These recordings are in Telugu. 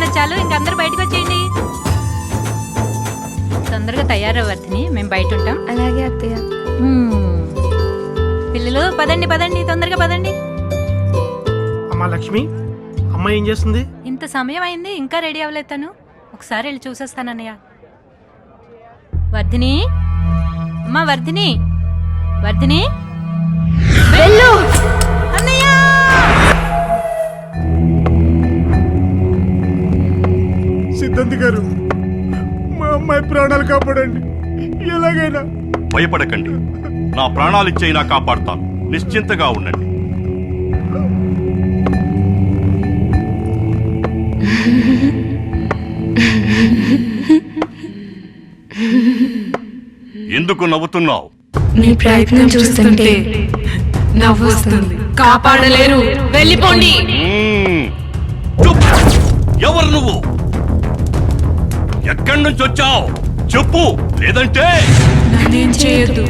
కదా చాలు, ఇంకందరూ బయటకు వచ్చేయండి. తొందరగా తయారవర్తిని, మేము బయట ఉంటాం. అలాగే అత్తయ్య. పిల్లలు పదండి పదండి, తొందరగా పదండి. అమ్మా లక్ష్మి, అమ్మ ఏం చేస్తుంది? ఇంత సమయం అయింది, ఇంకా రెడీ అవ్వలేదు తను. ఒకసారి వెళ్ళి చూసేస్తానన్నయ్య. వర్ధిని, అమ్మా వర్ధిని, వర్ధిని వెళ్ళు. అన్నయ్య సిద్ధాంతి గారు, మా అమ్మాయి ప్రాణాలు కాపాడండి ఎలాగైనా. భయపడకండి, నా ప్రాణాలిచ్చైనా కాపాడుతాను. నిశ్చింతగా ఉండండి. ఎందుకు నవ్వుతున్నావు? నీ ప్రయత్నం చూస్తుంటే నవ్వు వస్తుంది. కాపాడలేరు, వెళ్ళిపోండి. ఎవరు నువ్వు? ఎక్కడి నుంచి వచ్చావు చెప్పు, లేదంటే నన్నేం చేయొద్దు,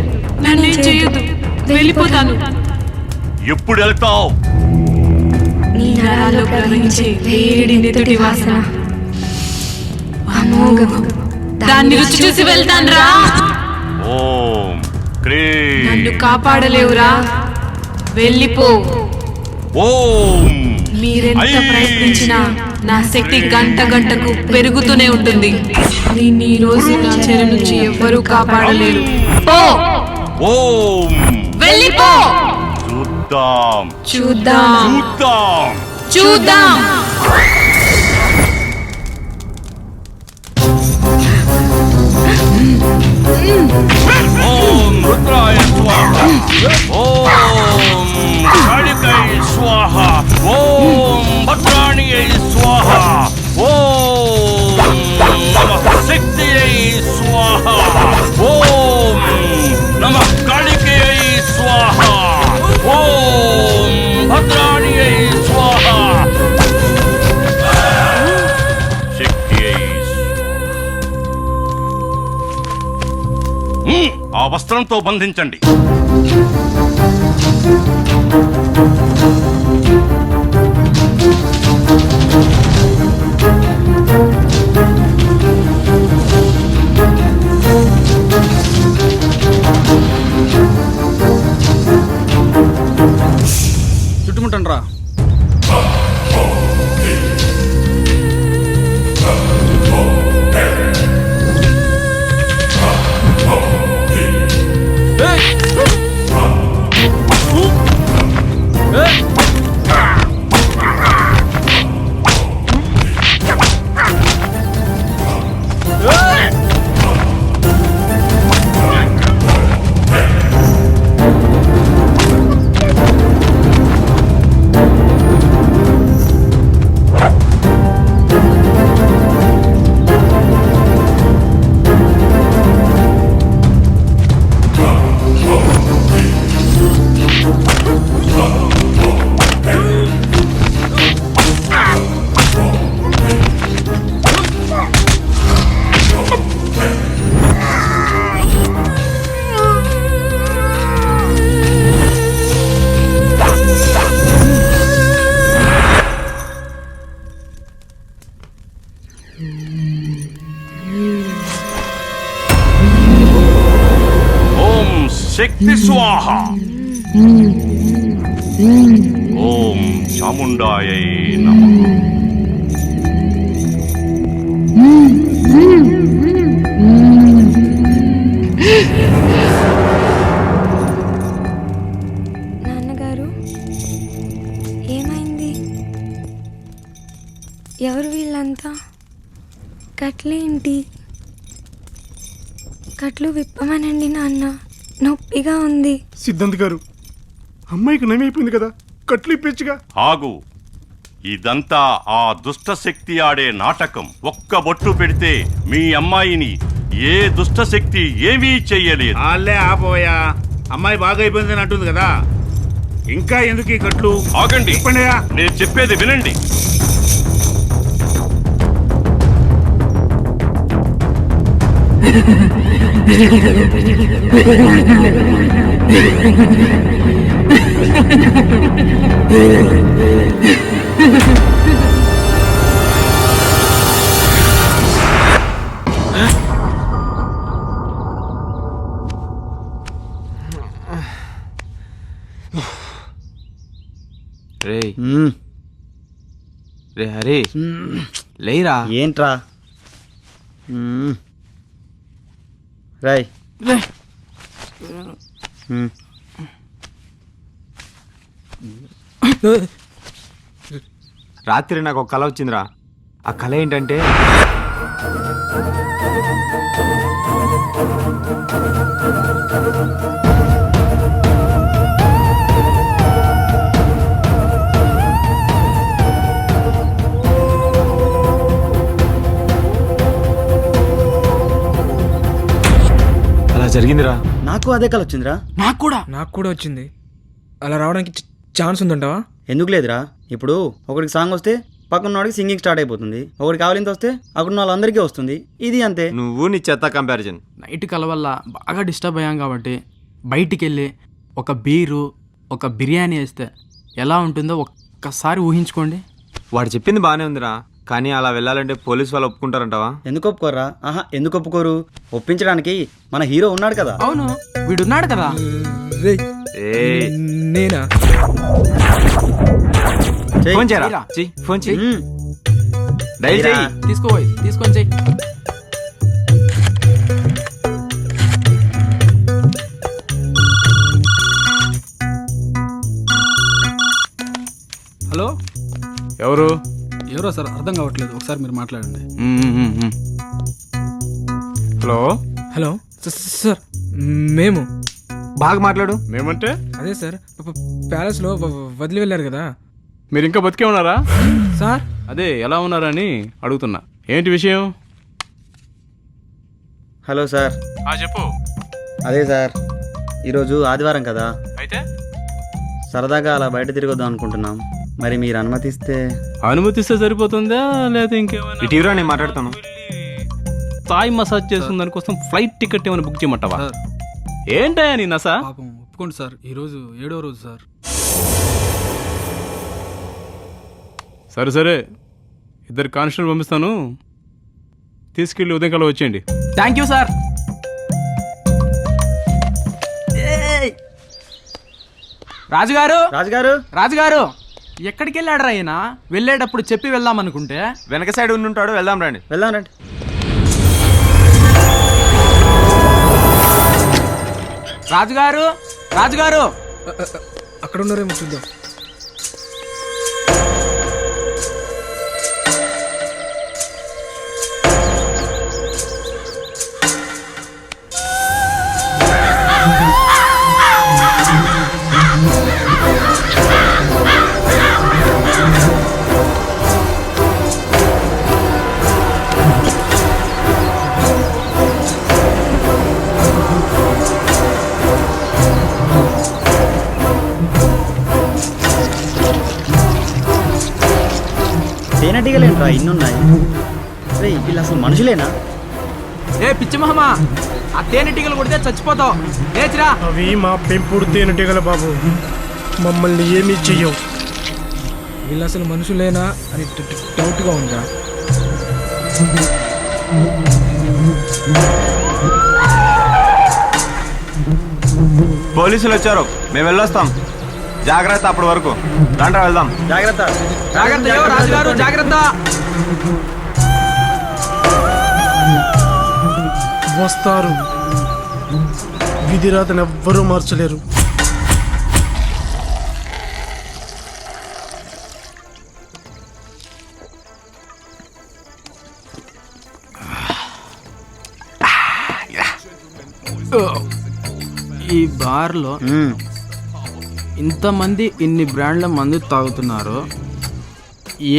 నన్నేం చేయొద్దు, వెళ్ళిపోతాను. ఎప్పుడు వెళ్తావు? నీ నరాల్లో ప్రవహించే వేడి నెత్తుటి వాసన అమోఘం, దాన్ని రుచి చూసి వెళ్తాను రా. ఓం క్రీం. నన్ను కాపాడలేవురా, వెళ్ళిపో. ఓం మీరెంత ప్రయత్నించినా నా శక్తి గంట గంటకు పెరుగుతూనే ఉంటుంది. దీన్ని ఈ రోజు నా చెర నుంచి ఎవ్వరూ కాపాడలేరు. పో, ఓం వెళ్ళిపో. చూద్దాం చూద్దాం, చూద్దాం చూద్దాం. ఓం రుద్రాయ స్వాహ, ఓం కాళికాయ స్వాహ, ఓం భద్రాణియై స్వాహ, ఓం నమః శక్తియై స్వాహ, ఓం నమః కాళికాయై స్వాహ, ఓం భద్రాణియై స్వాహ. శక్తియై ఆ వస్త్రంతో బంధించండి. చుట్టుముట్టండి రా. శక్తి స్వాహ, ఓం చాముండాయై నమః. నాన్నగారు, ఏమైంది? ఎవరు వీళ్ళంతా? కట్లేంటి? కట్లు విప్పమనండి నాన్న, నొప్పిగా ఉంది. సిద్ధాంతి గారు, అమ్మాయికి నయమైపోయింది కదా, కట్లు ఇప్పించుగా. ఆగు, ఇదంతా ఆ దుష్ట శక్తి ఆడే నాటకం. ఒక్క బొట్టు పెడితే మీ అమ్మాయిని ఏ దుష్ట శక్తి ఏమీ చెయ్యలేదు. అల్లే ఆపోయా, అమ్మాయి బాగా అయిపోయిందని అంటుంది కదా, ఇంకా ఎందుకు ఈ కట్లు? ఆగండి, నేను చెప్పేది వినండి. రే హరి లేరా. ఏంట్రా రాయ్ రాత్రి నాకు ఒక కళ వచ్చిందిరా. ఆ కళ ఏంటంటే అలా జరిగిందిరా. నాకు అదే కల వచ్చిందిరా. నాకు కూడా వచ్చింది. అలా రావడానికి ఛాన్స్ ఉందంటావా? ఎందుకు లేదురా, ఇప్పుడు ఒకరికి సాంగ్ వస్తే పక్కన వాడికి సింగింగ్ స్టార్ట్ అయిపోతుంది. ఒకరికి కావాలింత వస్తే అక్కడ వాళ్ళందరికీ వస్తుంది. ఇది అంతే. నువ్వు నీ చెత్త కంపారిజన్. నైట్ కల వల్ల బాగా డిస్టర్బ్ అయ్యాం కాబట్టి బయటికి వెళ్ళి ఒక బీరు ఒక బిర్యానీ వేస్తే ఎలా ఉంటుందో ఒక్కసారి ఊహించుకోండి. వాడు చెప్పింది బాగానే ఉందిరా, కానీ అలా వెళ్ళాలంటే పోలీసు వాళ్ళు ఒప్పుకుంటారంటావా? ఎందుకు ఒప్పుకోరా? ఆహా, ఎందుకు ఒప్పుకోరు? ఒప్పించడానికి మన హీరో ఉన్నాడు కదా. అవును, వీడున్నాడు కదా. నేనా? ఫోన్ చేయరా. ఫోన్ చెయ్యి. డైల్ చెయ్యి. తీసుకొని చెయ్యి. హలో, ఎవరు? ఎవరో సార్ అర్థం కావట్లేదు, ఒకసారి మీరు మాట్లాడండి. హలో హలో సార్, మేము బాగా మాట్లాడు. మేమంటే అదే సార్, ప్యాలెస్లో వదిలి వెళ్ళారు కదా. మీరు ఇంకా బతికే ఉన్నారా? సార్ అదే ఎలా ఉన్నారని అడుగుతున్నా. ఏంటి విషయం? Hello sir. చెప్పు. అదే సార్, ఈరోజు ఆదివారం కదా, అయితే సరదాగా అలా బయట తిరగొద్దాం అనుకుంటున్నాం. మరి మీరు అనుమతిస్తే? అనుమతిస్తే సరిపోతుందా లేదా ఇంకేమైనా? ఇటీవల నేను మాట్లాడతాను. థాయ్ మసాజ్ చేసిన దానికోసం ఫ్లైట్ టికెట్ ఏమైనా బుక్ చేయమంటావా? ఏంటయ్యా నీ నసా? పాపం ఒప్పుకోండి సార్, ఈరోజు 7వ రోజు సార్. సరే సరే, 2 కానిస్టేబుల్ పంపిస్తాను, తీసుకెళ్ళి ఉదయం కల్లా వచ్చేయండి. Thank you sir. రాజుగారు రాజుగారు రాజుగారు ఎక్కడికి వెళ్ళాడు ఆయన? వెళ్ళేటప్పుడు చెప్పి వెళ్దాం అనుకుంటే. వెనక సైడ్ ఉండుంటాడు, వెళ్దాం రండి. వెళ్దాం రండి. రాజుగారు రాజుగారు అక్కడ ఉన్నారేమో చూద్దాం. తేనెటీగలేంట్రా ఇన్నున్నాయి? రే, వీళ్ళు అసలు మనుషులేనా? ఏ పిచ్చి మహమ్మా, ఆ తేనెటీగలు కొడితే చచ్చిపోతావు. లేచిరా. అవి మా పెంపుడు తేనెటీగల బాబు, మమ్మల్ని ఏమీ చెయ్యవు. వీళ్ళు అసలు మనుషులేనా అని డౌట్గా ఉందా? పోలీసులు వచ్చారు, మేము వెళ్ళొస్తాం. జాగ్రత్త అప్పటి వరకు. రండి వెళ్దాం. జాగ్రత్త జాగ్రత్త రాజుగారు, జాగ్రత్త. వస్తారు, విధిరాతను ఎవ్వరూ మార్చలేరు. ఈ బార్లో ఇంతమంది ఇన్ని బ్రాండ్ల మందు తాగుతున్నారు.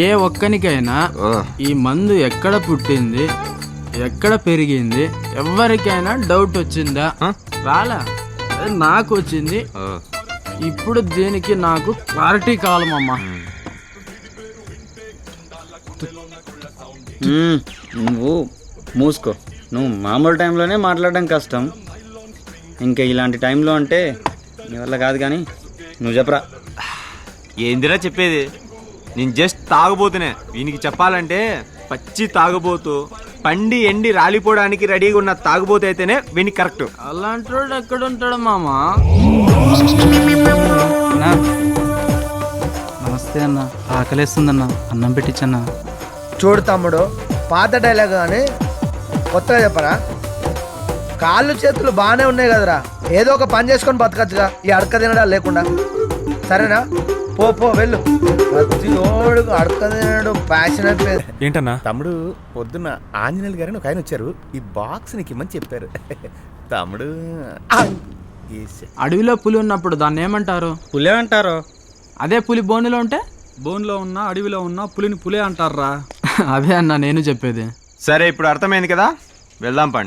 ఏ ఒక్కనికైనా ఈ మందు ఎక్కడ పుట్టింది, ఎక్కడ పెరిగింది, ఎవరికైనా డౌట్ వచ్చిందా? రాలా? నాకు వచ్చింది. ఇప్పుడు దీనికి నాకు క్లారిటీ కావాలమ్మా. నువ్వు మూసుకో. నువ్వు మామూలు టైంలోనే మాట్లాడడం కష్టం, ఇంకా ఇలాంటి టైంలో అంటే నీ వల్ల కాదు. కానీ నువ్వు చెప్పరా. ఏందిరా చెప్పేది? నేను జస్ట్ తాగుబోతునే. వీనికి చెప్పాలంటే పచ్చి తాగుబోతు, పండి ఎండి రాలిపోవడానికి రెడీగా ఉన్న తాగుబోతు అయితేనే వీనికి కరెక్ట్. అలాంటి వాడు ఎక్కడ ఉంటాడు మామా? నమస్తే అన్న ఆకలేస్తుందన్న అన్నం పెట్టించన్నా. చూడు తమ్ముడు, పాత డైలాగ్ కానీ కొత్తగా చెప్పరా? కాళ్ళు చేతులు బాగానే ఉన్నాయి కదరా, ఏదో ఒక పని చేసుకొని బతకచ్చుగా, ఈ అడక తినడా లేకుండా. సరేనా? పో పో వెళ్ళు. ప్రతి ఓడుకు అడక తినడు ప్యాషన్ అయిపోయింది. ఏంటన్నా తమ్ముడు? పొద్దున్న ఆంజనేయులు గారిని ఒక ఆయన వచ్చారు, ఈ బాక్స్ నీకు ఇమ్మని చెప్పారు. తమ్ముడు అడవిలో పులి ఉన్నప్పుడు దాన్ని ఏమంటారు? పులే అంటారు. అదే పులి బోనులో ఉంటే బోన్లో ఉన్న అడవిలో ఉన్న పులిని పులే అంటారా? అదే అన్న నేను చెప్పేది. సరే ఇప్పుడు అర్థమైంది కదా, వెళ్దాం పండి.